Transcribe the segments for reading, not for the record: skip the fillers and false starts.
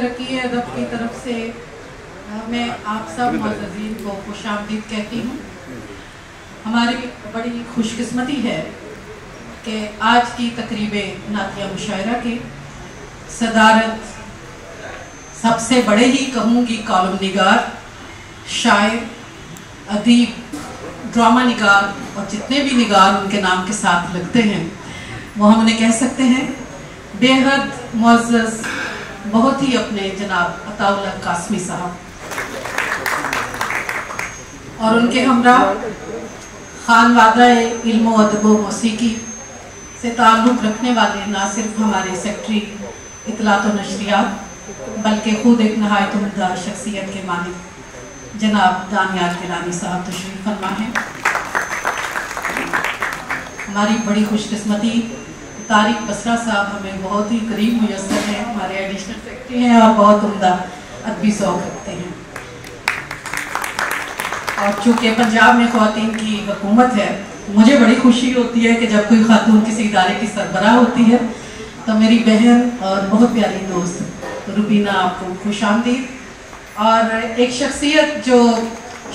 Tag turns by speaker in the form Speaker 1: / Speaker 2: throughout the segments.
Speaker 1: तरक्की अदब की तरफ से मैं आप सब मुअज़्ज़ज़ीन को खुशामदीद कहती हूँ। हमारी बड़ी खुशकिस्मती है कि आज की तकरीबे नातिया मुशायरा की सदारत सबसे बड़े ही कहूँगी कॉलम निगार, शायर, अदीब, ड्रामा निगार और जितने भी निगार उनके नाम के साथ लगते हैं वो हम उन्हें कह सकते हैं बेहद मुअज़्ज़ज़, बहुत ही अपने जनाब अताउल्लाह कासमी साहब और उनके हमरा खानवादा इल्म व अदब व मौसीकी से ताल्लुक़ रखने वाले ना सिर्फ हमारे सेक्रेटरी इत्तलात व नशरियात बल्कि खुद एक नहायत उम्दा शख्सियत के मालिक जनाब दानियाल गिलानी साहब तशरीफ़ फरमा हैं। हमारी बड़ी खुशकिस्मती तारिक बसरा साहब हमें बहुत ही करीब मुयस्सर हैं, हमारे एडिशनल सेक्रेटरी हैं और बहुत उम्दा अदबी शौक़ रखते हैं। और चूँकि पंजाब में ख़वातीन की हुकूमत है, मुझे बड़ी खुशी होती है कि जब कोई खातून किसी इदारे की सरबराह होती है तो मेरी बहन और बहुत प्यारी दोस्त रुबीना आपको खुशामदीद। और एक शख्सियत जो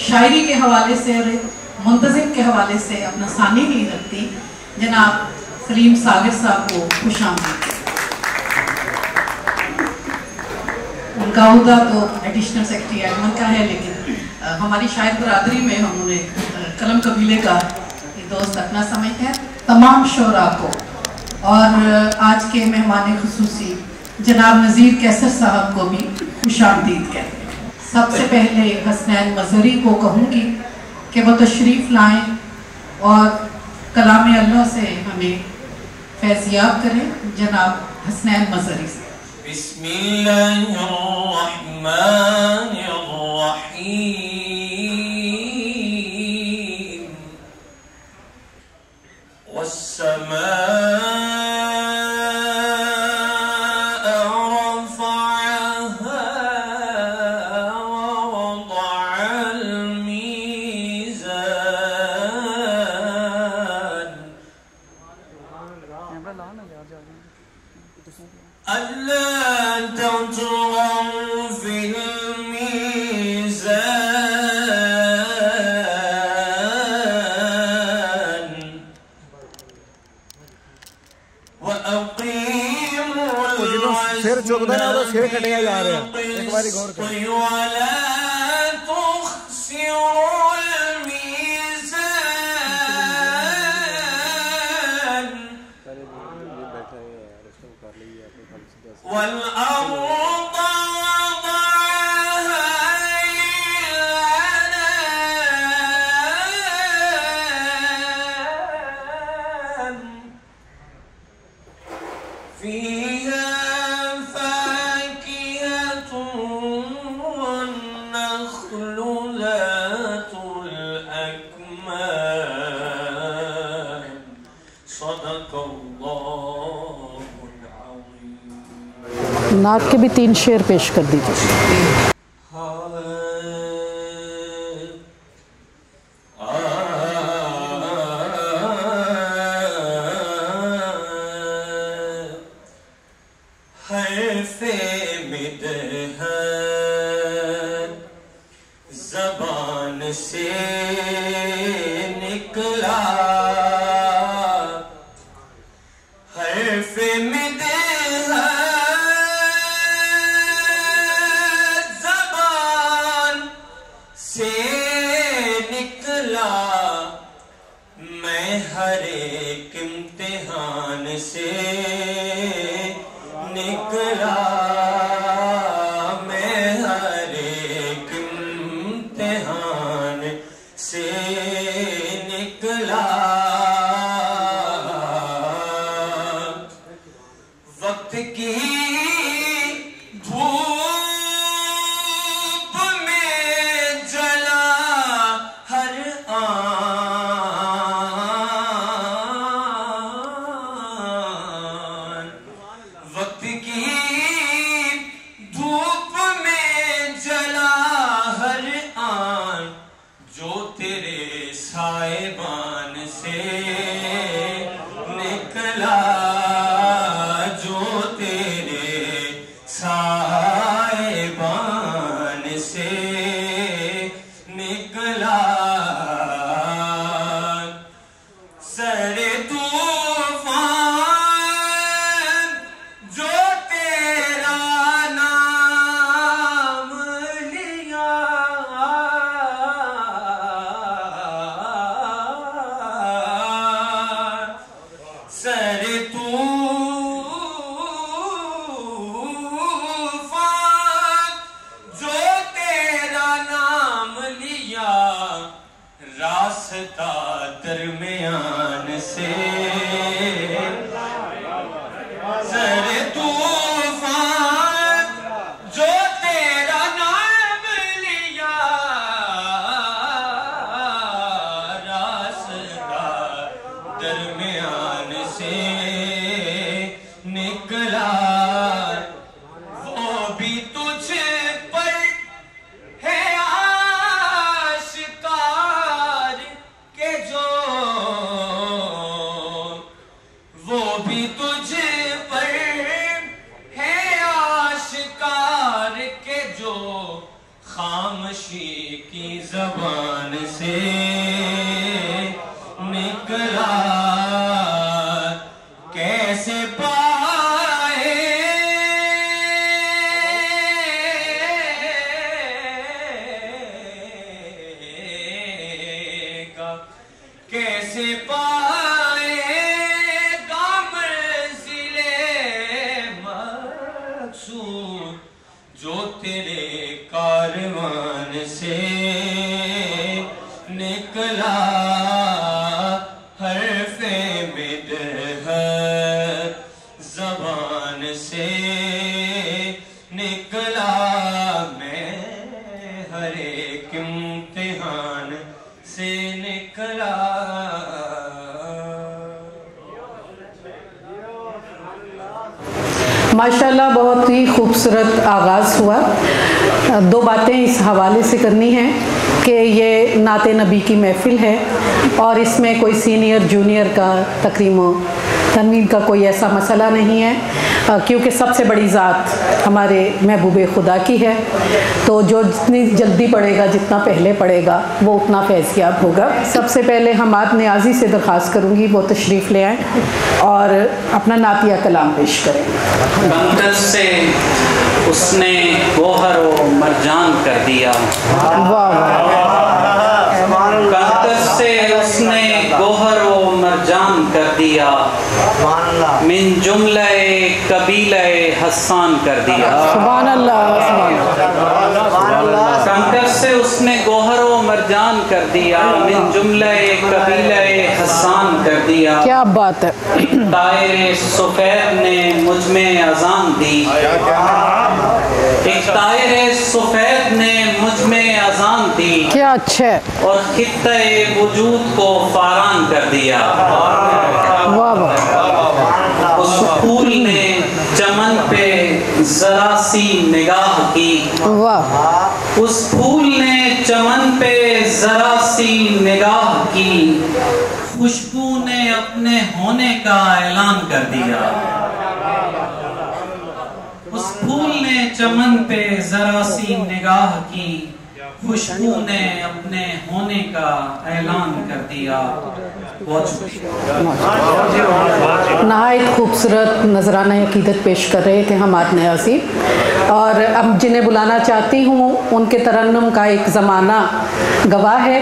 Speaker 1: शायरी के हवाले से और मुंतज़िम के हवाले से अपना सानी नहीं रखती, जनाब सलीम सागर साहब को खुशामदीद। उनका उहदा तो एडिशनल सेक्रेटरी एडमन का है, लेकिन हमारी शायर बरादरी में हम उन्हें कलम कबीले का दोस्त रखना समझते हैं। तमाम शोरा को और आज के मेहमान खुसूसी जनाब नज़ीर कैसर साहब को भी खुशामदीद कहते हैं। सबसे पहले हसनैन मज़हरी को कहूँगी कि वो तशरीफ़ लाएँ और कलाम अल्लाह से हमें फैज़याब करें। जनाब हसनैन मज़हरी से।
Speaker 2: सिर चुकदा ना तो सिर कटिया जा रहा है, एक बारी गौर करो।
Speaker 1: नात के भी 3 शेर पेश कर दीजिए।
Speaker 3: ज़बान से निकला हर्फ़े में ज़बान से निकला, मैं हर एक इम्तिहान से निकला, से निकला। वक्त की धूप में जला हर आन, वक्त की धूप में जला हर आन, जो तेरे साइबान से निकला, जो तेरे साइबान से ज़रे तूफ़ान जो तेरा नाम लिया रास्ता दरमियान से निकला वो भी तुझ पर है आशिकार के जो वो भी तुझ पर है आशिकार के जो खामोशी की ज़बान से निकला कैसे पाएगा कैसे पाएगा मंज़िले मक़सूद जो तेरे कारवान से निकला हरफ़े बिदह ज़बान से निकला मैं हर एक इम्तिहान से निकला।
Speaker 1: माशाल्लाह बहुत ही खूबसूरत आगाज़ हुआ। दो बातें इस हवाले से करनी हैं कि ये नाते नबी की महफ़िल है और इसमें कोई सीनियर जूनियर का तकरीम तनवीन का कोई ऐसा मसला नहीं है, क्योंकि सबसे बड़ी ज़ात हमारे महबूब खुदा की है। तो जो जितनी जल्दी पढ़ेगा, जितना पहले पढ़ेगा, वो उतना फैज़याब होगा। सबसे पहले हमाद नियाज़ी से दरख्वास्त करूँगी वो तशरीफ़ ले आएँ और अपना नातिया कलाम पेश करें।
Speaker 4: कंकड़ से उसने गोहर व मरजान कर दिया।
Speaker 1: वाह
Speaker 4: कंकड़ से उसने गोहर व मरजान कर दिया, मिन जुमले कबीले हसान कर दिया।
Speaker 1: सुभान अल्लाह, सुभान अल्लाह।
Speaker 4: कंकड़ से उसने गोहर व मरजान कर दिया, मिन जुमले कबीले हसान कर दिया।
Speaker 1: क्या बात है।
Speaker 4: तायरे सफ़ेद ने मुझ में अज़ान दी, एक तायरे सफ़ेद ने मुझ में अज़ान दी,
Speaker 1: क्या अच्छा है।
Speaker 4: और खित्ते वजूद को फारान कर दिया।
Speaker 1: वाह वाह।
Speaker 4: उस फूल ने चमन पे जरा सी निगाह की,
Speaker 1: वाह।
Speaker 4: उस फूल ने चमन पे जरा सी निगाह की, खुशबू ने अपने होने का ऐलान कर दिया। उस फूल ने चमन पे जरा सी निगाह की, खुशबू ने अपने होने का ऐलान कर दिया। बहुत शुक्रिया।
Speaker 1: नहायत खूबसूरत नजराना अकीदत पेश कर रहे थे हमाद नियाज़ी, और अब जिन्हें बुलाना चाहती हूँ उनके तरन्नुम का एक ज़माना गवाह है।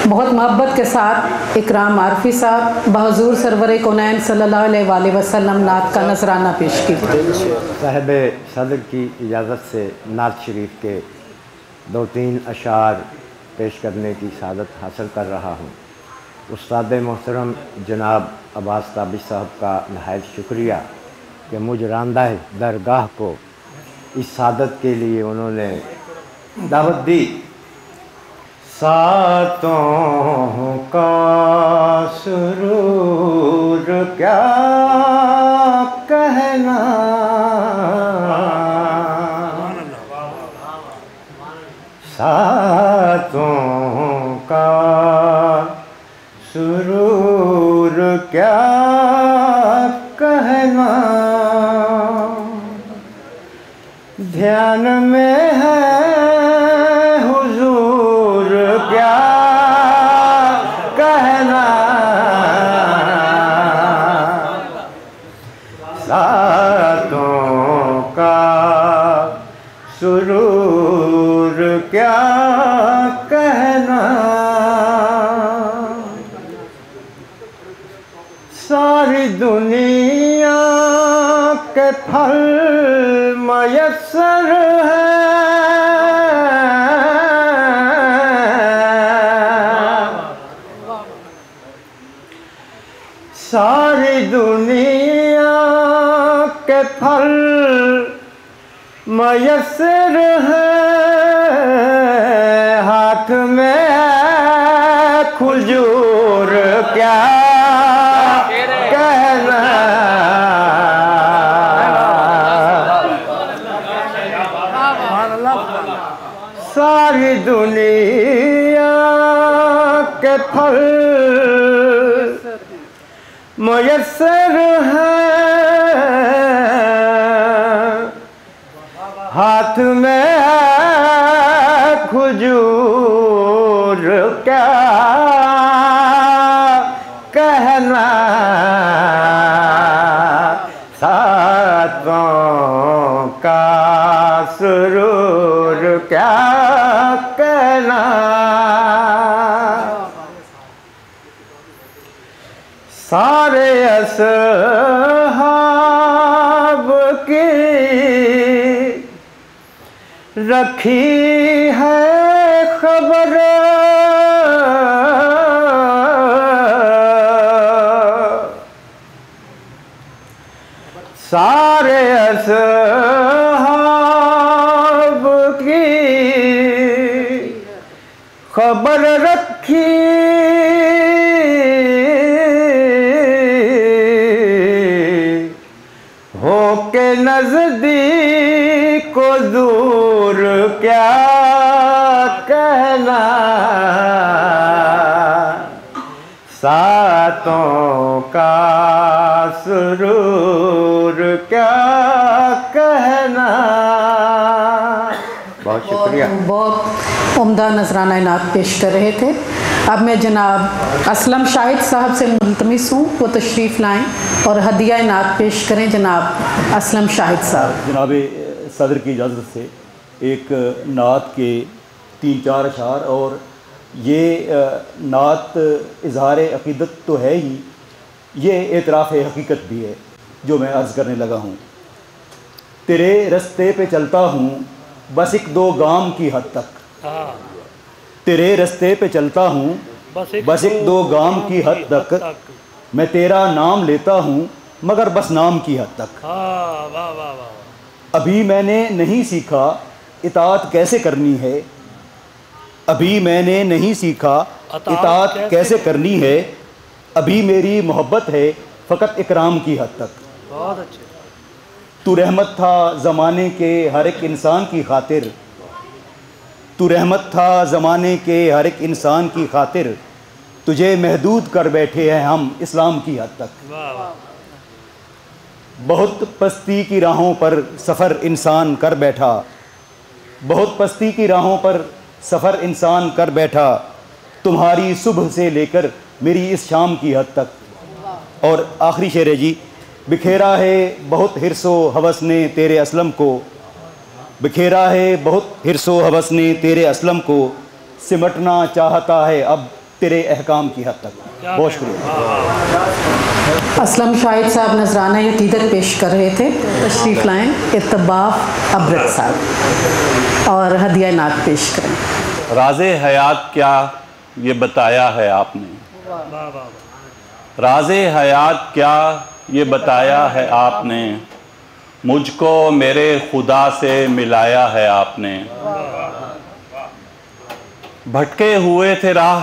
Speaker 1: बहुत मोहब्बत के साथ इकराम आरफी साहब बहज़ूर सरवर कौनैन सल्लल्लाहु अलैहि वसल्लम नात का नजराना पेश कीजिए।
Speaker 2: साहिब सदर की इजाज़त से नात शरीफ के 2-3 अशार पेश करने की सादत हासिल कर रहा हूँ। उस्ताद मोहतरम जनाब अब्बास ताबिश साहब का नहायत शुक्रिया कि मुझ रांदा दरगाह को इस सादत के लिए उन्होंने दावत दी। सातों का सुरूर क्या कहना, सातों का सुरूर क्या कहना, ध्यान में है हुजूर क्या कहना, सातों का सुरूर क्या कहना, सारी दुनिया के फल मयस्सर है, सारी दुनिया के फल मयसर है, हाथ में खुजूर क्या कहना। सारी दुनिया के फल मुयस्सर है, हाथ में खुजूर क्या कहना। सातों का सुरूर क्या कहना। सारे असहाब की रखी है खबर, सारे असहाब की खबर रखी, हो के नजदीक को दूर क्या कहना। सातों का सुरूर क्या कहना। बहुत शुक्रिया।
Speaker 1: बहुत उम्दा नजराना इनात पेश कर रहे थे। अब मैं जनाब असलम शाहिद साहब से मुल्तमिस हूँ वो तशरीफ़ लाएँ और हदिया इनात पेश करें। जनाब असलम शाहिद साहब।
Speaker 5: जनाब सदर की इजाज़त से एक नात के 3-4 अशार, और ये नात इजहार अक़ीदत तो है ही, ये एतराफ़ हकीकत भी है जो मैं अर्ज़ करने लगा हूँ। तेरे रस्ते पे चलता हूँ बस 1-2 गाम की हद तक, तेरे रस्ते पे चलता हूँ बस 1-2 गाम की हद तक, मैं तेरा नाम लेता हूँ मगर बस नाम की हद तक। अभी मैंने नहीं सीखा इताअत कैसे करनी है, अभी मैंने नहीं सीखा इताअत कैसे करनी है, अभी मेरी मोहब्बत है फ़कत इकराम की हद तक। बहुत अच्छे। तू रहमत था ज़माने के हर एक इंसान की खातिर, तू रहमत था ज़माने के हर एक इंसान की खातिर, तुझे महदूद कर बैठे हैं हम इस्लाम की हद तक। बहुत पस्ती की राहों पर सफ़र इंसान कर बैठा, बहुत पस्ती की राहों पर सफ़र इंसान कर बैठा, तुम्हारी सुबह से लेकर मेरी इस शाम की हद तक। और आखिरी शेर है जी, बिखेरा है बहुत हिर्सो हवस ने तेरे असलम को, बिखेरा है बहुत हिर्सो हवस ने तेरे असलम को, सिमटना चाहता है अब तेरे अहकाम की हद तक। बहुत शुक्रिया।
Speaker 1: असलम शाहिद साहब नजराना अक़ीदत पेश कर रहे थे। तशरीफ़ लाएँ इत्तबाफ अब्रत साहब और हदिया नात पेश करें।
Speaker 6: राज़े हयात क्या ये बताया है आपने, राज़े हयात क्या ये बताया है आपने, मुझको मेरे खुदा से मिलाया है आपने। भटके हुए थे राह,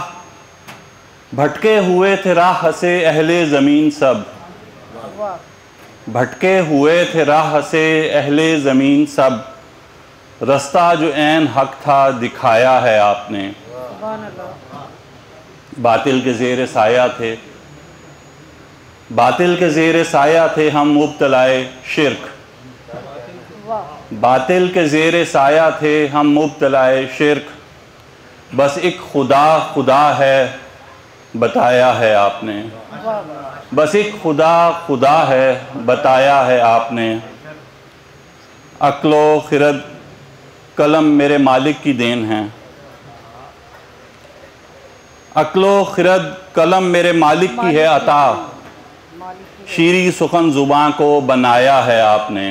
Speaker 6: भटके हुए थे राह से अहले ज़मीन सब, भटके हुए थे राह से अहले ज़मीन सब, रास्ता जो ऐन हक था दिखाया है आपने। बातिल के ज़ेर साया थे, बातिल के ज़ेर साया थे हम मुब्तलाए शिर्क, बातिल के ज़ेर साया थे हम मुब्तलाए शिर्क, बस एक खुदा खुदा है बताया है आपने, बस एक खुदा खुदा है बताया है आपने। अक्लो खिरद कलम मेरे मालिक की देन है, अक्लो खिरद कलम मेरे मालिक की है अता, शीरी सुखन ज़ुबां को बनाया है आपने,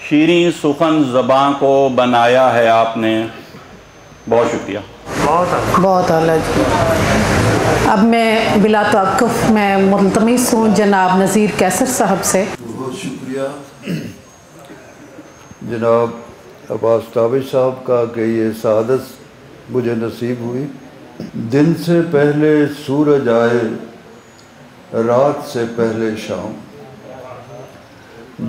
Speaker 6: शीरी सुखन ज़ुबां को बनाया है आपने। बहुत शुक्रिया।
Speaker 1: बहुत आला जी। अब मैं बिला तवक्कुफ मैं मुल्तमिस हूँ जनाब नज़ीर कैसर साहब से।
Speaker 7: बहुत शुक्रिया जनाब अब्बास ताबिश साहब का कि ये सआदत मुझे नसीब हुई। दिन से पहले सूरज आए, रात से पहले शाम।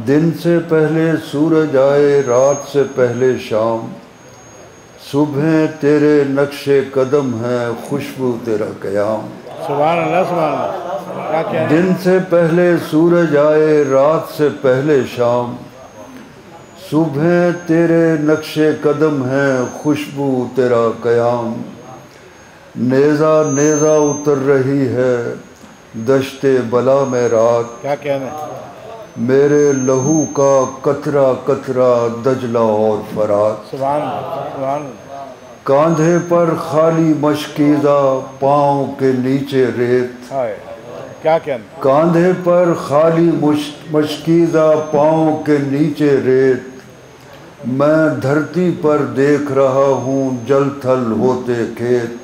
Speaker 7: दिन से पहले सूरज आए, रात से पहले शाम। सुबह तेरे नक्शे कदम है, खुशबू तेरा क़याम।
Speaker 8: सुभान अल्लाह, सुभान अल्लाह।
Speaker 7: दिन से पहले सूरज आए, रात से पहले शाम। सुबह तेरे नक्शे कदम है, खुशबू तेरा क़याम। नेज़ा नेज़ा उतर रही है दश्ते बला में रात।
Speaker 8: क्या कहना
Speaker 7: मेरे लहू का कतरा कतरा दजला और फरात।
Speaker 8: सुभान सुभान।
Speaker 7: कांधे पर खाली मशकीज़ा, पाँव के नीचे रेत।
Speaker 8: क्या कहना
Speaker 7: कांधे पर खाली मशकीज़ा, पाँव के नीचे रेत। मैं धरती पर देख रहा हूँ जल थल होते खेत।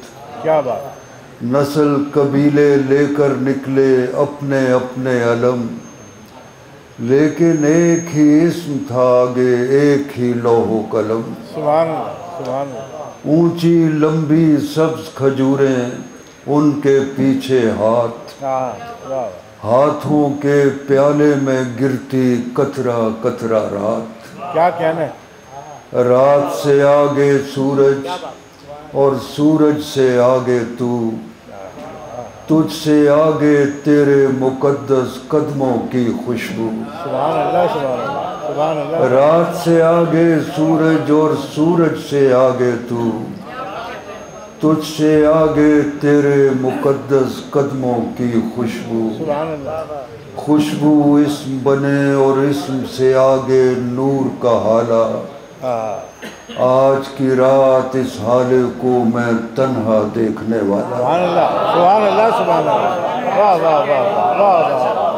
Speaker 8: क्या बात।
Speaker 7: नस्ल कबीले लेकर निकले अपने अपने अलम, लेकिन एक ही इस्म था आगे, एक ही लौहो कलम।
Speaker 8: सुभान सुभान।
Speaker 7: ऊंची लंबी सब्ज खजूरें, उनके पीछे हाथ। हाथों के प्याले में गिरती कतरा कतरा रात।
Speaker 8: क्या कहने
Speaker 7: रात से आगे सूरज और सूरज से आगे तू। तुझसे आगे तेरे मुकद्दस कदमों की खुशबू।
Speaker 8: सुभान अल्लाह, सुभान अल्लाह, सुभान अल्लाह।
Speaker 7: रात से आगे सूरज और सूरज से आगे तू। तुझसे आगे तेरे मुकद्दस कदमों की खुशबू।
Speaker 8: सुभान अल्लाह।
Speaker 7: खुशबू इस्म बने और इस्म से आगे नूर का हाला। आज की रात इस हाले को मैं तन्हा देखने वाला।
Speaker 8: सुभान अल्लाह, सुभान अल्लाह, सुभान अल्लाह। वाह वाह वाह वाह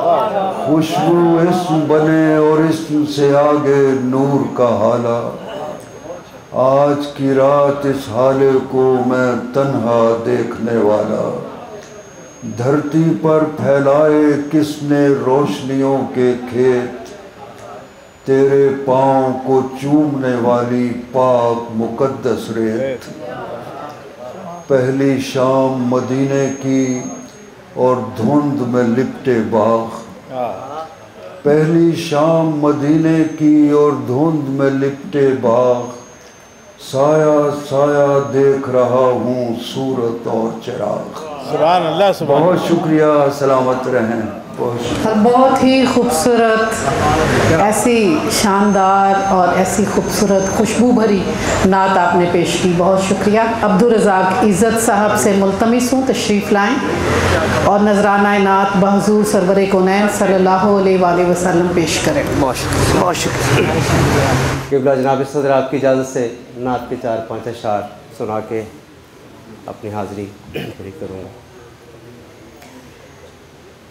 Speaker 8: वाह।
Speaker 7: खुशबू इस्म बने और इस्म से आगे नूर का हाला। आज की रात इस हाले को मैं तन्हा देखने वाला। धरती पर फैलाए किसने रोशनियों के खेत। तेरे पाँव को चूमने वाली पाक मुकद्दस रेत। पहली शाम मदीने की और धुंध में लिपटे बाग। पहली शाम मदीने की और धुंध में लिपटे बाग। साया साया देख रहा हूँ सूरत और चिराग।
Speaker 8: सुभान अल्लाह, सुभान।
Speaker 7: बहुत शुक्रिया, सलामत रहें।
Speaker 1: बहुत ही खूबसूरत, ऐसी शानदार और ऐसी खूबसूरत खुशबू भरी नात आपने पेश की, बहुत शुक्रिया। अब्दुल रज़ाक इज़्ज़त साहब से मुल्तमिस हूँ तशरीफ़ लाएँ और नजराना नात बहज़ूर सरवर कौनैन सल्लल्लाहु अलैहि वसल्लम पेश करें।
Speaker 2: बहुत शुक्रिया। क़िबला जनाब सदर आपकी इजाज़त से नात के 4-5 अशार सुना के अपनी हाज़िरी पूरी करूँगा।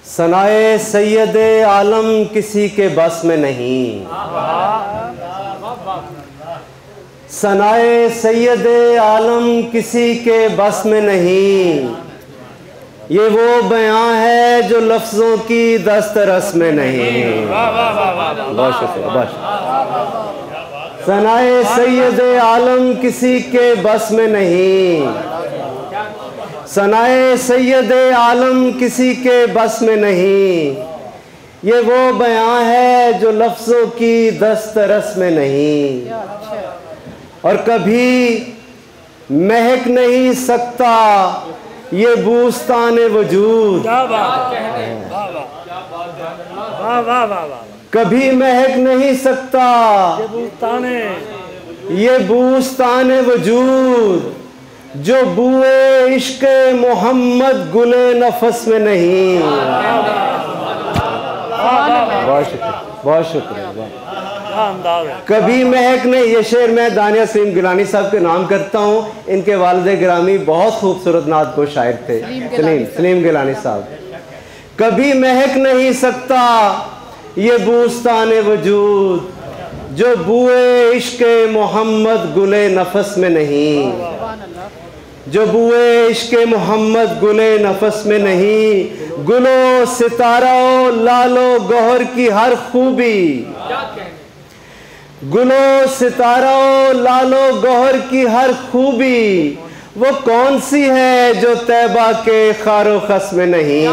Speaker 2: सनाए सैयद आलम किसी के बस में नहीं। सनाए सैयद आलम किसी के बस में नहीं। ये वो बयां है जो लफ्ज़ों की दस्तरस में नहीं। बहुत शुक्रिया, बहुत शुक्रिया। सनाए सैयद आलम किसी के बस में नहीं। सनाए सैयद आलम किसी के बस में नहीं। ये वो बयां है जो लफ्ज़ों की दस्तरस में नहीं। और कभी महक नहीं सकता ये बूस्तान वजूद। कभी महक नहीं सकता ये बूस्तान वजूद जो बुए इश्क मोहम्मद गुले नफस में नहीं। बहुत शुक्रिया, बहुत शुक्रिया। कभी महक नहीं। ये शेर मैं दानिया सलीम गिलानी साहब के नाम करता हूँ। इनके वालिद गिरामी बहुत खूबसूरत नात को शायर थे, सलीम गिलानी साहब। कभी महक नहीं सकता ये बूस्तान वजूद जो बुए इश्क मोहम्मद गुले नफस में नहीं।
Speaker 9: जो बुए इश्क़ मोहम्मद गुले नफस में नहीं, गुलो सितारों लालो गौहर की हर खूबी, गुलो सितारों लालो गौहर की हर खूबी, वो कौन सी है जो तैबा के खारो खस में नहीं।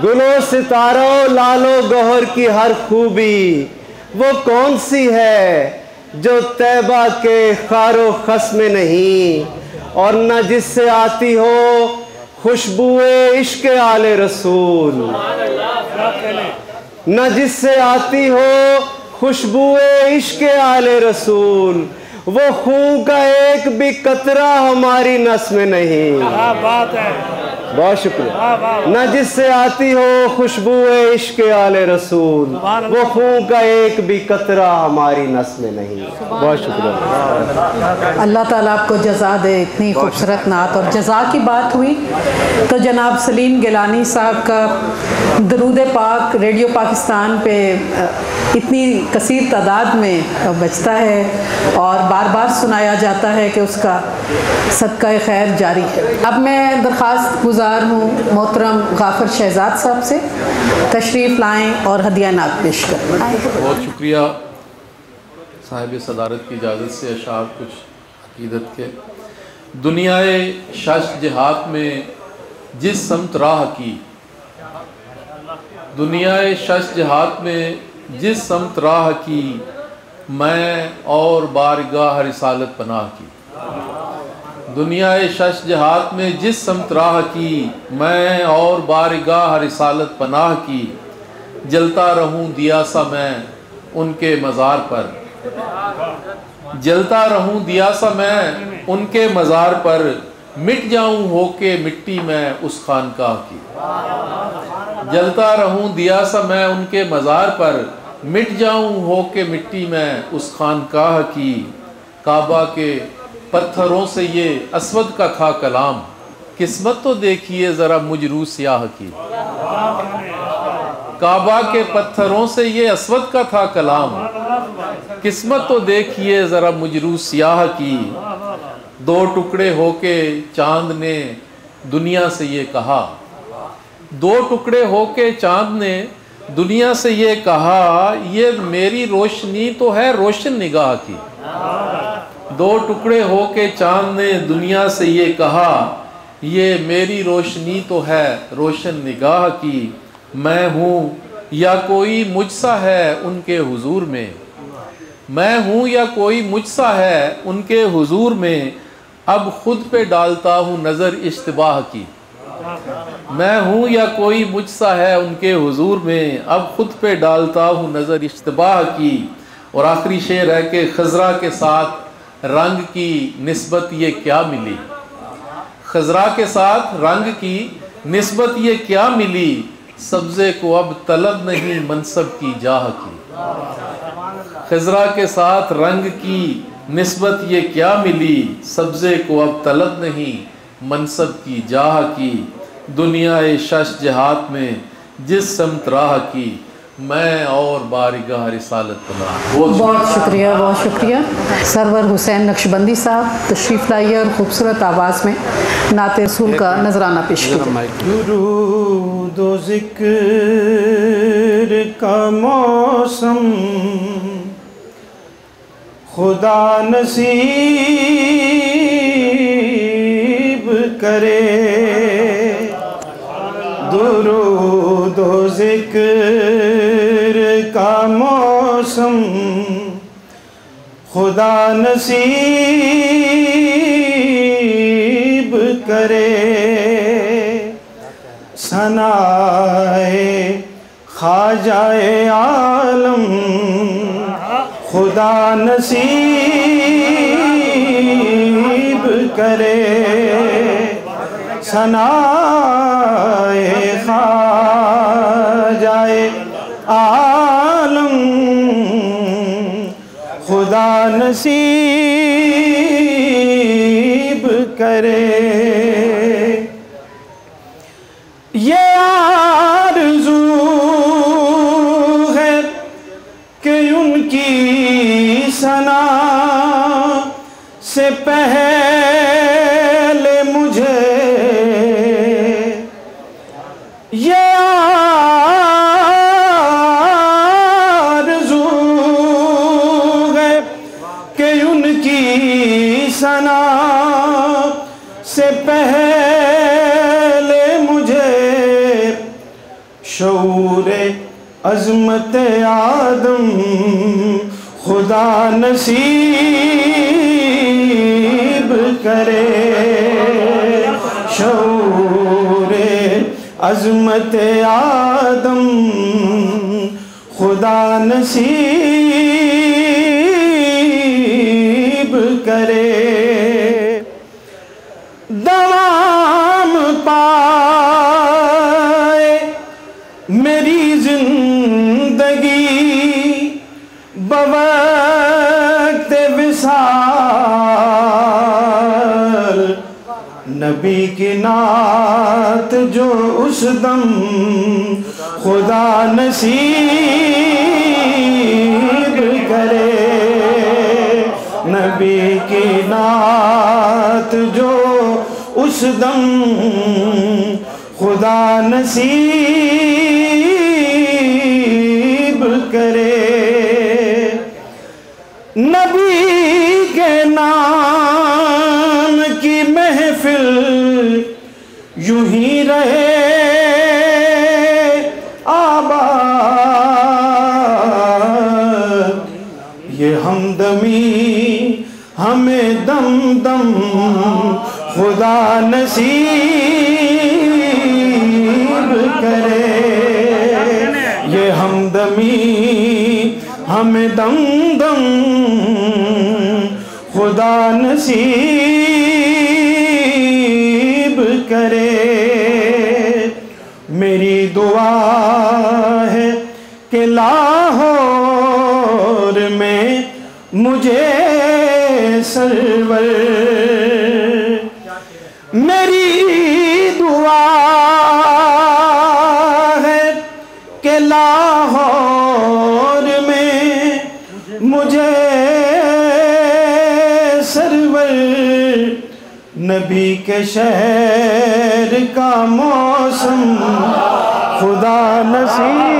Speaker 9: गुलो सितारों लालो गौहर की हर खूबी, वो कौन सी है जो तैबा के खारो खस में नहीं, और न जिससे आती हो खुशबुए इश्क़ आले रसूल, न जिससे आती हो खुशबुए इश्क़ आले रसूल, वो खून का एक भी कतरा हमारी नस में नहीं। बात है, बहुत शुक्रिया। न जिससे आती हो खुशबुए इश्क़ आले रसूल, वो खून का एक भी कतरा हमारी नस में नहीं। बहुत शुक्रिया।
Speaker 1: अल्लाह ताला आपको जज़ा दे। इतनी खूबसूरत नात। और जज़ा की बात हुई तो जनाब सलीम गिलानी साहब का दरूद पाक रेडियो पाकिस्तान पे इतनी कसीर तादाद में बजता है और बार बार सुनाया जाता है कि उसका सदका खैर जारी है। अब मैं दरख्वास्त गुजार हूँ मोहतरम गाफर शहजाद साहब से तशरीफ़ लाएँ और हदिया नात पेश करें।
Speaker 10: बहुत शुक्रिया साहिब सदारत की इजाज़त से अशार कुछ अकीदत के। दुनियाए शश जिहाद में जिस समत राह की, दुनियाए शश जिहाद में जिस समत राह की, मैं और बारगाह रिसालत पनाह की। दुनियाए शश जिहाद में जिस समत राह की, मैं और बारगाह रिसालत पनाह की। जलता रहूं दिया सा मैं उनके मज़ार पर, जलता रहूं दिया सा मैं उनके मज़ार पर, मिट जाऊं होके मिट्टी में उस खानकाह की। जलता रहूं दिया सा मैं उनके मज़ार पर, मिट जाऊं होके मिट्टी में उस खानकाह की। काबा के पत्थरों से ये असवद का था कलाम, किस्मत तो देखिए ज़रा मुजरू स्याह की। काबा के पत्थरों से ये असवद का था कलाम, किस्मत तो देखिए ज़रा मुजरू स्याह की। दो टुकड़े होके चांद ने दुनिया से ये कहा, दो टुकड़े होके चांद ने दुनिया से ये कहा, ये मेरी रोशनी तो है रोशन निगाह की। दो टुकड़े होके चांद ने दुनिया से ये कहा, ये मेरी रोशनी तो है रोशन निगाह की। मैं हूँ या कोई मुझसा है उनके हुजूर में, मैं हूँ या कोई मुझसा है उनके हुजूर में, अब खुद पे डालता हूँ नज़र इश्तिबाह की। मैं हूँ या कोई मुझसा है उनके हुजूर में, अब खुद पे डालता हूँ नज़र इश्तिबाह की। और आखिरी शेर है कि खज़रा के साथ रंग की निस्बत ये क्या मिली, खज़रा के साथ रंग की निस्बत ये क्या मिली, सब्ज़े को अब तलब नहीं मनसब की जाह की। खज़रा के साथ रंग की निस्बत ये क्या मिली, सब्ज़े को अब तलब नहीं मनसब की जाह की। दुनियाए शश जिहाद में जिस समत राह की, मैं और बारगाह रिसालत पनाह।
Speaker 1: बहुत शुक्रिया, बहुत शुक्रिया। सरवर हुसैन नक्शबंदी साहब तशरीफ़ लाइए और खूबसूरत आवाज़ में नात रसूल का नजराना पेश कीजिए।
Speaker 11: दुरूद व ज़िक्र का मौसम खुदा नसीब करे, दुरूद व ज़िक्र का मौसम खुदा नसीब करे। सनाए ख्वाजाए आलम खुदा नसीब करे, सनाए ख्वाजाए आलम खुदा नसीब करे। ये आरज़ू है कि उनकी सना से पहले मुझे ये आरज़ू है कि उनकी सना से पहले मुझे शऊर अज़मत आदम खुदा नसीब करे। शऊर अज़मत आदम खुदा नसीब करे। दवाम पाए मेरी जिंदगी बवक्त विसाल नबी की नात जो उस दम खुदा नसीब करे। नबी की नात जो उस दम खुदा नसीब करे। नबी के नाम की महफिल यूं ही रहे आबाद। ये हमदमी हमें दम दम खुदा नसीब करे। ये हमदमी हमें दम दम खुदा नसीब करे। मेरी दुआ है कि लाहौर में मुझे सरवर, मेरी दुआ है कि लाहौर में मुझे सरवर नबी के शहर का मौसम खुदा नसीब।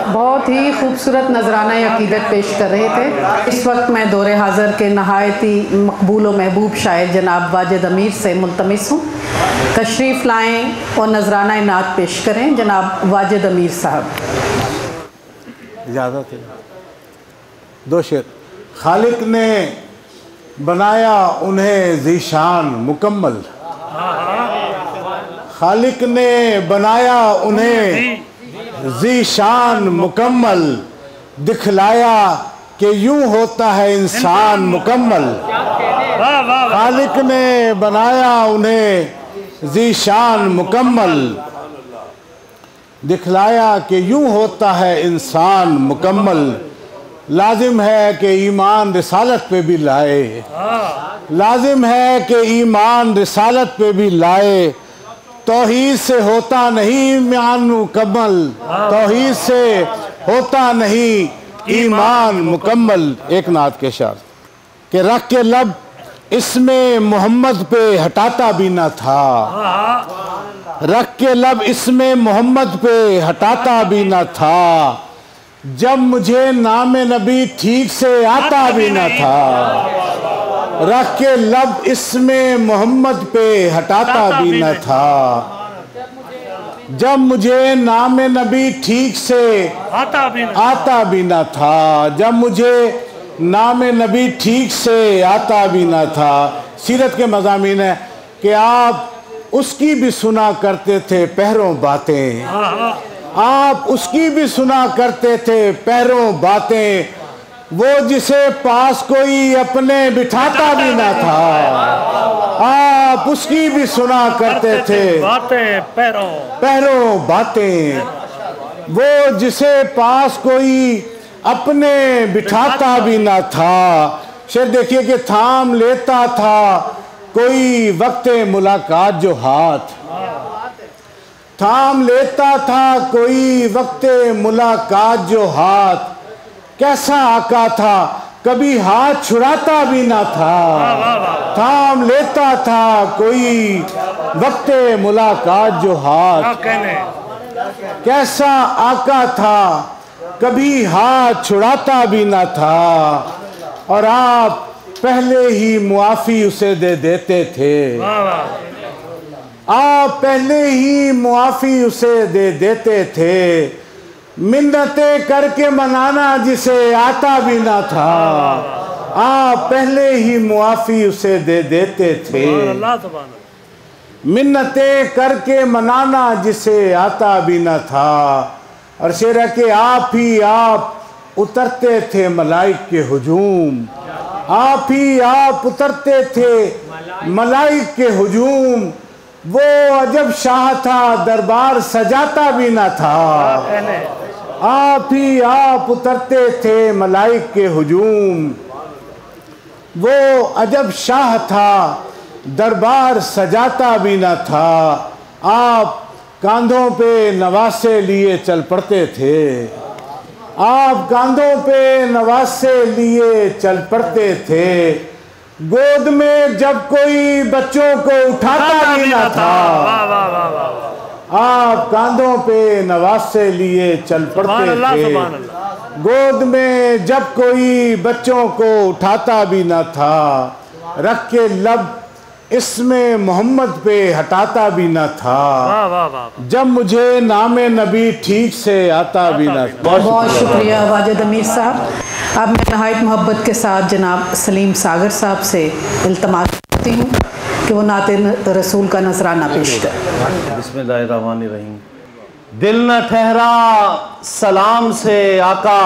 Speaker 1: बहुत ही खूबसूरत नजराना अकीदत पेश कर रहे थे। इस वक्त मैं दौरे हाज़र के नहायती मकबूल व महबूब शायर जनाब वाजिद अमीर से मुल्तमिस हूँ तशरीफ़ लाएँ और नजराना नात पेश करें। जनाब वाजिद अमीर साहब।
Speaker 8: इजाज़त है। दो शेर। खालिक ने बनाया उन्हें ज़ीशान मुकम्मल, खालिक ने बनाया उन्हें ज़ीशान मुकम्मल, दिखलाया कि यूं होता है इंसान मुकम्मल। खालिक ने बनाया उन्हें ज़ीशान मुकम्मल, दिखलाया कि यूं होता है इंसान मुकम्मल। लाजिम है कि ईमान रिसालत पे भी लाए, लाजिम है कि ईमान रिसालत पे भी लाए। तौहीद से होता नहीं ईमान मुकम्मल, तौहीद से होता नहीं ईमान मुकम्मल। एक नात के शार कि रख के लब इसमें मोहम्मद पे हटाता भी न था, रख के लब इसमें मोहम्मद पे हटाता भी न था। जब मुझे नाम नबी ठीक से आता भी न था, रख के लब इसमें मोहम्मद पे हटाता भी न था। जब मुझे नाम नबी ठीक से आता भी न था, जब मुझे नाम नबी ठीक से आता भी न था। सीरत के मज़ामीन है कि आप उसकी भी सुना करते थे पहरों बातें, आप उसकी भी सुना करते थे पहरों बातें। वो जिसे पास कोई अपने बिठाता भी ना था, आप उसकी भी सुना करते थे बातें पहरों बातें। वो जिसे पास कोई अपने बिठाता भी ना था। शेर देखिए कि थाम लेता था कोई वक्त मुलाकात जो हाथ, थाम लेता था कोई वक्त मुलाकात जो हाथ। कैसा आका था कभी हाथ छुड़ाता भी ना था, थाम लेता था कोई वक्ते मुलाकात जो हाथ। कैसा आका था, कभी हाथ छुड़ाता भी ना था, और आप पहले ही मुआफ़ी उसे दे देते थे। आप पहले ही मुआफ़ी उसे दे देते थे, मिन्नतें करके मनाना जिसे आता भी ना था, आप पहले ही मुआफ़ी उसे दे देते थे। मिन्नतें करके मनाना जिसे आता भी ना था। और शेर है कि आप ही आप उतरते थे मलाइक के हुजूम, आप ही आप उतरते थे मलाइक के हुजूम, वो अजब शाह था दरबार सजाता भी ना था। आप ही आप उतरते थे मलाइक के हुजूम, वो अजब शाह था दरबार सजाता भी ना था। आप कांधों पे नवासे लिए चल पड़ते थे, आप कांधों पे नवासे लिए चल पड़ते थे। गोद में जब कोई बच्चों को उठाता भी ना था, आप कांधों पे नवासे लिए चल पड़ते थे। गोद में जब कोई बच्चों को उठाता भी ना था, रख के लब इसमें मोहम्मद पे हटाता भी ना था। जब मुझे नामे नबी ठीक से आता भी ना था।
Speaker 1: बहुत शुक्रिया वाजिद अमीर साहब। अब मैं नहायत मोहब्बत के साथ जनाब सलीम सागर साहब से इल्तमास करती हूँ कि वो नाते रसूल का नजराना पेश करें।
Speaker 9: बिस्मिल्लाहिर्रहमानिर्रहीम। दिल न ठहरा सलाम से आका,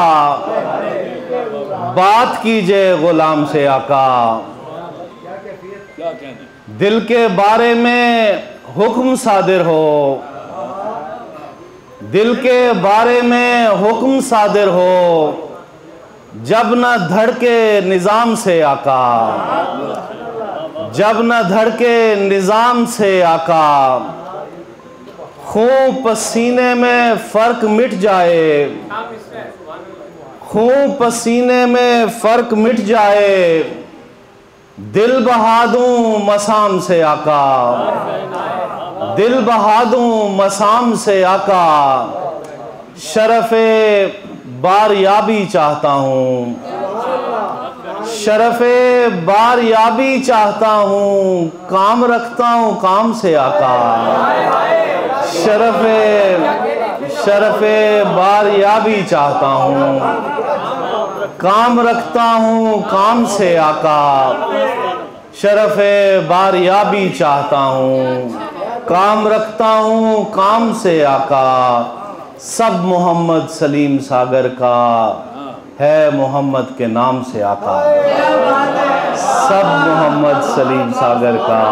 Speaker 9: बात कीजिए गुलाम से आका। दिल के बारे में हुक्म सादिर हो, दिल के बारे में हुक्म सादिर हो, जब न धड़के निज़ाम से आका, जब न धड़के निज़ाम से आका। खून पसीने में फ़र्क मिट जाए, खून पसीने में फ़र्क मिट जाए, दिल बहा दूं मसाम से आका, दिल बहा दूं मसाम से आका। शरफ़े बारयाबी चाहता हूँ, शरफ़े बारयाबी चाहता हूँ, काम रखता हूँ काम से आका। शरफ़े बारयाबी चाहता हूँ, काम रखता हूँ काम से आका। शरफ़े बारयाबी चाहता हूँ, काम रखता हूँ काम से आका। सब मोहम्मद सलीम सागर का है मोहम्मद के नाम से आका, सब मोहम्मद सलीम सागर का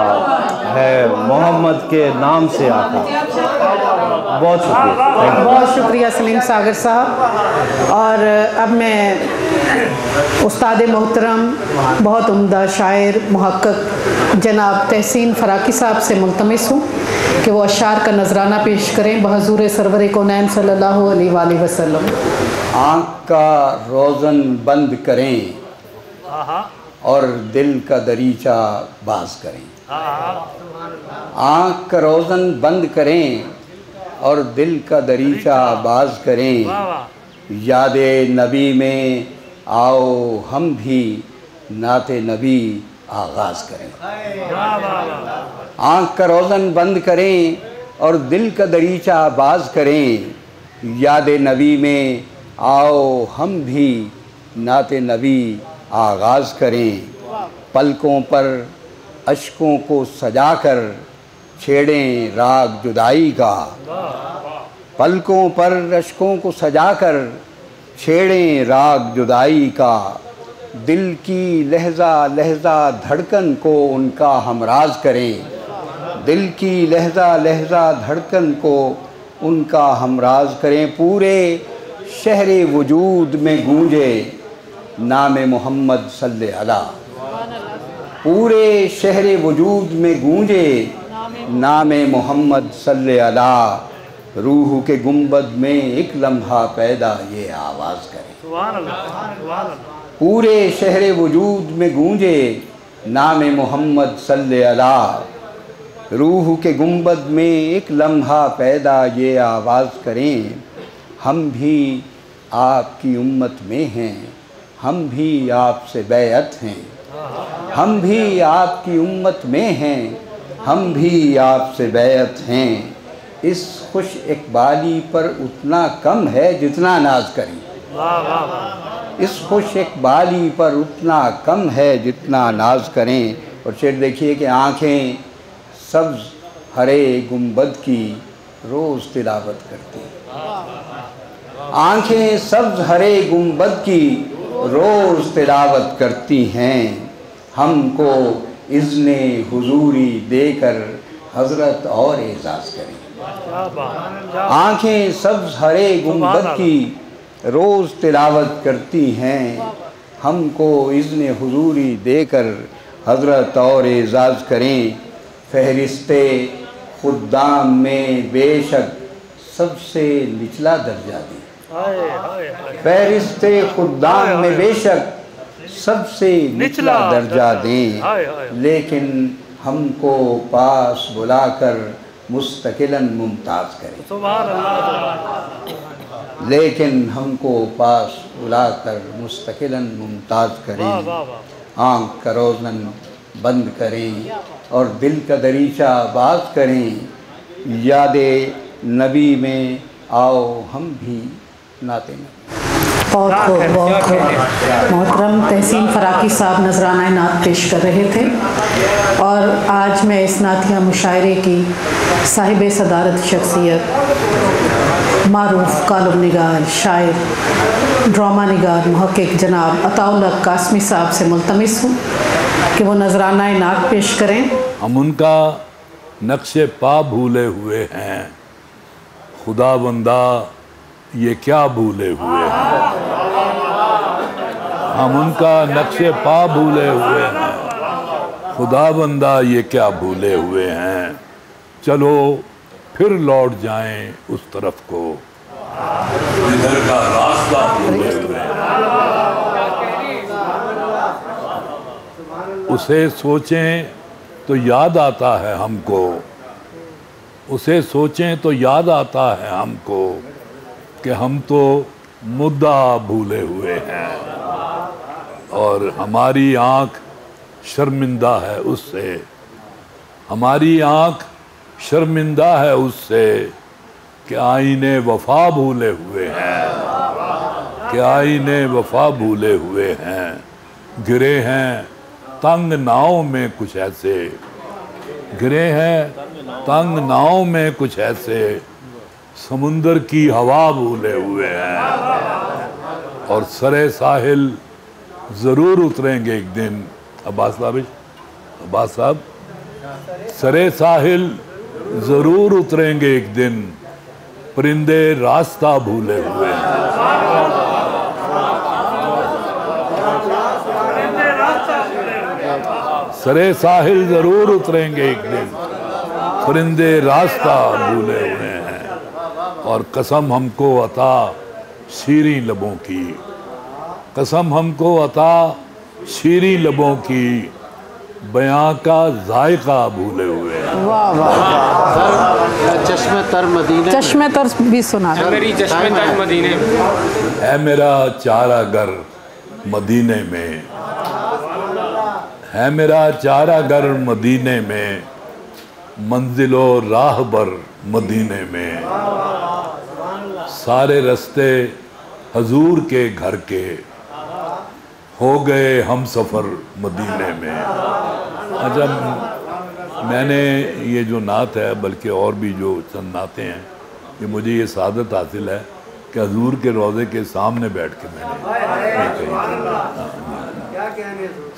Speaker 9: है मोहम्मद के नाम से आका। बहुत शुक्रिया,
Speaker 1: बहुत शुक्रिया सलीम सागर साहब। और अब मैं उस्ताद मोहतरम बहुत उम्दा शायर मुहक्किक जनाब तहसीन फ़राकी साहब से मुल्तमिस हूँ कि वो अशार का नजराना पेश करें बहज़ूर सरवर कौनैन सल्लल्लाहु अलैहि वसल्लम।
Speaker 12: आँख का रोज़न बंद करें और दिल का दरीचा बाज करें, आँख का रोज़न बंद करें और दिल का दरीचा बाज करें। यादे नबी में आओ हम भी नाते नबी आगाज़ करें। आँख का रोज़न बंद करें और दिल का दरीचा बाज करें। यादे नबी में आओ हम भी नाते नबी आगाज़ करें। पलकों पर अश्कों को सजाकर छेड़ें राग जुदाई का, पलकों पर अश्कों को सजाकर छेड़ें राग जुदाई का। दिल की लहजा लहजा धड़कन को उनका हमराज करें, दिल की लहजा लहजा धड़कन को उनका हमराज करें। पूरे शहरे वजूद में गूंजे नामे मोहम्मद सल्ले अला, पूरे शहरे वजूद में गूंजे नामे मोहम्मद सल्ले अला। रूह के गुंबद में एक लम्हा पैदा ये आवाज़ करें, पूरे शहर वजूद में गूंजे नाम मोहम्मद सल्ले अला। रूह के गुंबद में एक लम्हा पैदा ये आवाज़ करें, हम भी आपकी उम्मत में हैं, हम भी आपसे बैअत हैं। हम भी आपकी उम्मत में हैं, हम भी आपसे बैअत हैं। इस खुश इकबाली पर उतना कम है जितना नाज करें। इस खुश इकबाली पर उतना कम है जितना नाज करें। और शेर देखिए कि आँखें सब्ज़ हरे गुंबद की रोज़ तिलावत करती, आँखें सब्ज़ हरे गुंबद की रोज़ तिलावत करती हैं। हमको इज़्ने हुजूरी देकर हज़रत और एजाज़ करें। आँखें सब्ज़ हरे गुंबद की रोज़ तिलावत करती हैं, हमको इज़्ने हुजूरी देकर हज़रत और एजाज़ करें। फहरिस्ते खुद्दाम में बेशक सबसे निचला दर्जा दें, फहरिस्ते खुद्दाम में बेशक सबसे निचला दर्जा दें, लेकिन हमको पास बुलाकर मुस्तकिलन मुमताज़ करें। लेकिन हमको पास बुलाकर मुस्तकिलन मुमताज़ करें। आँख का रोज़न बंद करें और दिल का दरीचा बात करें। यादे नबी में आओ हम भी नाते नबी।
Speaker 1: बहुत खूब मोहतरम तहसीन फ़राकी साहब नजराना नात पेश कर रहे थे। और आज मैं इस नातिया मुशायरे की साहिब सदारत शख्सियत मारूफ कालम निगार, शायर, ड्रामा निगार, मुहक्किक जनाब अताउल्ला कासमी साहब से मुल्तमिस हूँ कि वो नजराना नात पेश करें।
Speaker 13: हम उनका नक्शे पा भूले हुए हैं, खुदा बंदा ये क्या भूले हुए हैं। हम उनका नक्शे पा भूले हुए हैं, खुदा बंदा ये क्या भूले हुए हैं। चलो फिर लौट जाएं उस तरफ को जिधर का रास्ता भूले हुए हैं। उसे सोचें तो याद आता है हमको, उसे सोचें तो याद आता है हमको कि हम तो मुद्दा भूले हुए हैं और हमारी आँख शर्मिंदा है उससे, हमारी आँख शर्मिंदा है उससे कि आईने वफा भूले हुए हैं, कि आईने वफा भूले हुए हैं। गिरे हैं तंग नाव में कुछ ऐसे, गिरे हैं तंग नाव में कुछ ऐसे, समुंदर की हवा भूले हुए हैं और सरे साहिल ज़रूर उतरेंगे एक दिन। अब्बास साहब सरे साहिल ज़रूर उतरेंगे एक दिन, परिंदे रास्ता भूले हुए हैं। सरे साहिल ज़रूर उतरेंगे एक दिन, परिंदे रास्ता भूले हुए हैं। और कसम हमको अता शीरी लबों की, कसम हमको अता शीरी लबों की, बयां का जायका भूले हुए हैं।
Speaker 1: वाह वाह वाह। चश्मे तर मदीने, चश्मे तर भी सुना मेरी चश्मे तर मदीने
Speaker 13: है मेरा चारा घर मदीने में, है मेरा चारा घर मदीने में, मंजिलो राहबर मदीने में। सारे रास्ते हजूर के घर के हो गए हम सफ़र मदीने में। अच्छा, मैंने ये जो नात है, बल्कि और भी जो चंद नातें हैं, कि मुझे ये सादत हासिल है कि हजूर के रोज़े के सामने बैठ के मैंने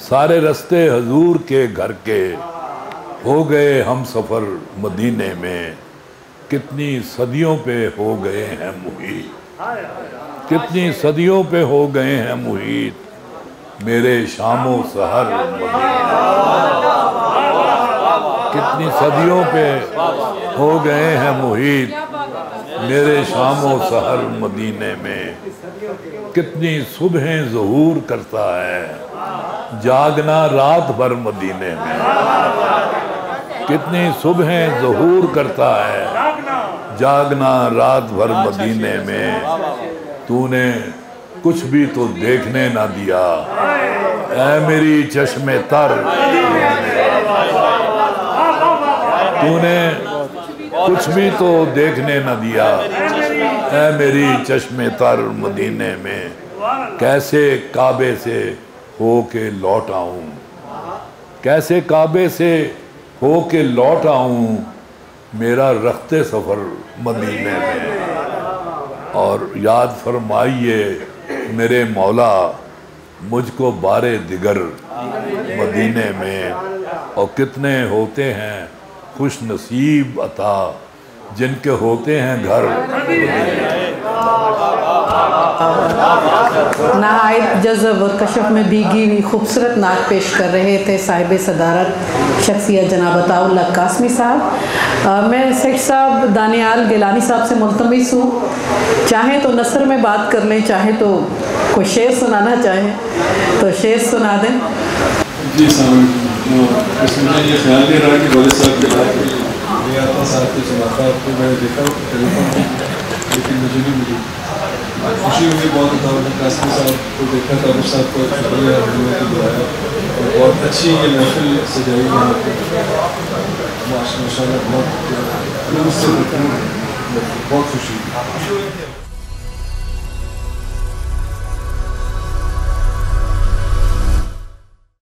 Speaker 13: सारे रास्ते हजूर के घर के हो गए हम सफ़र मदीने में। कितनी सदियों पे हो गए हैं मुहीत, कितनी सदियों पे हो गए हैं मुहीत, मेरे शामो सहर कितनी सदियों पे हो गए हैं मुहीत, मेरे शामो सहर मदीने में। कितनी सुबहें ज़हूर करता है, जागना रात भर मदीने में। कितनी सुबहें ज़हूर करता है, जागना रात भर मदीने में। तूने कुछ भी तो देखने ना दिया, ऐ मेरी चश्मे तर। तूने कुछ भी तो देखने न दिया, ऐ मेरी चश्मे तर मदीने में। कैसे काबे से हो के लौट आऊं, कैसे काबे से हो के लौट आऊं, मेरा रखते सफ़र मदीने में। और याद फरमाइए मेरे मौला, मुझको बारे दिगर मदीने में। और कितने होते हैं खुश नसीब अता, जिनके होते हैं घर।
Speaker 1: नहायत जज़ब और कशफ में भीगी हुई खूबसूरत नात पेश कर रहे थे साहिब सदारत शख्सियत जनाब अताउल्लाह कासमी साहब। मैं सेठ साहब दानियाल गिलानी साहब से मुल्तमिस हूँ, चाहें तो नसर में बात कर लें, चाहें तो कोई शेर सुनाना चाहें तो शेर सुना दें।
Speaker 14: जी इसमें ये ख्याल नहीं रहा कि वालिद साहब के बाद ये आता साहब के सुनाता आपको मैंने देखा टेलीफोन में, लेकिन मुझे नहीं मिली। खुशी हुई बहुत अताउल्लाह कासमी साहब को देखा था, उस साहब को शुक्रिया की बुलाया और बहुत अच्छी ये महफिल सजाई है यहाँ पर माशाल्लाह। बहुत खुशी हुई।